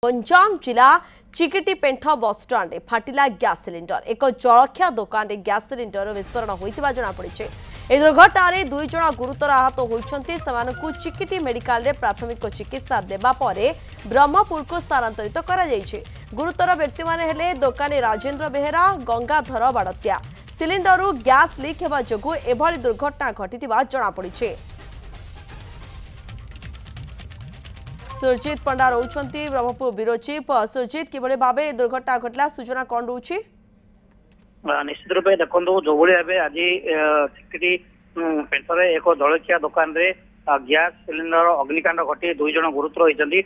गंजाम जिला चिकिटी पेंठ बस stand फाटिला gas cylinder एक जलखिया दुकान में गैस सिलिंडर विस्फोरण होता जमापड़ी। यह दुर्घटन 2 जन गुरुतर आहत होती चिकिटी मेडिकल रे प्राथमिक चिकित्सा देवा ब्रह्मपुर को स्थानांतरित कर गुरुतर व्यक्ति माने दोकानी राजेन्द्र बेहेरा गंगाधर बाड़तिया सिलिंडर गैस लीक होगा जो एभली दुर्घटना घटी जमापड़ी। सुरजित पंडा रोचंती ब्रह्मपुर ब्यूरो चीफ। सुरजित किभली भाव दुर्घटना घटला सूचना कौन रोची? निश्चित रूपे देखो जो भाई आज चिकिटी पेंटरे एक जलखिया दुकान रे गैस सिलिंडर अग्निकांड घटी 2 जन गुरुतर होती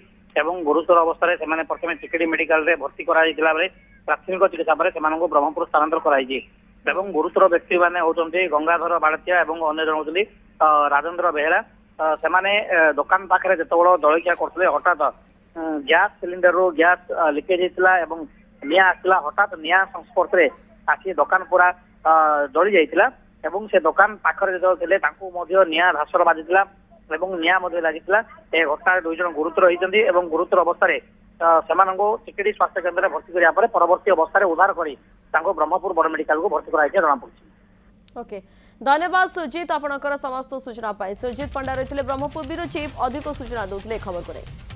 गुरुतर अवस्था से प्रथम चिकिटी मेडिकल रे भर्ती कराइला बेले प्राथमिक चिकित्सा ब्रह्मपुर स्थानांतर कराई। गुरुतर व्यक्ति माने होती गंगाधर बाड़तिया और अन्य जन होती राजेन्द्र बेहेरा सेमाने दुकान पाखे जिते जलखिया करते हठात गैस सिलिंडर रू गैस लिकेज होता और निआ आसला हठात निआ संस्पर्श में आसी दुकान पूरा जली जाइए से दुकान पाखे जो निआ धासर बाजी निआ लगी घटना 2 जन गुरुतर होती गुरुतर अवस्था चिकिटी स्वास्थ्य केन्द्र में भर्ती कराया परवर्ती अवस्था उद्धार कर ब्रह्मपुर बड़ मेडिकल को भर्ती कराई जमापड़ी। ओके धन्यवाद सुरजित आपणकर समस्त सूचना पाई। सुरजित पंडा रही ब्रह्मपुर ब्यूरो चीफ अधिक सूचना दूसरे खबर को।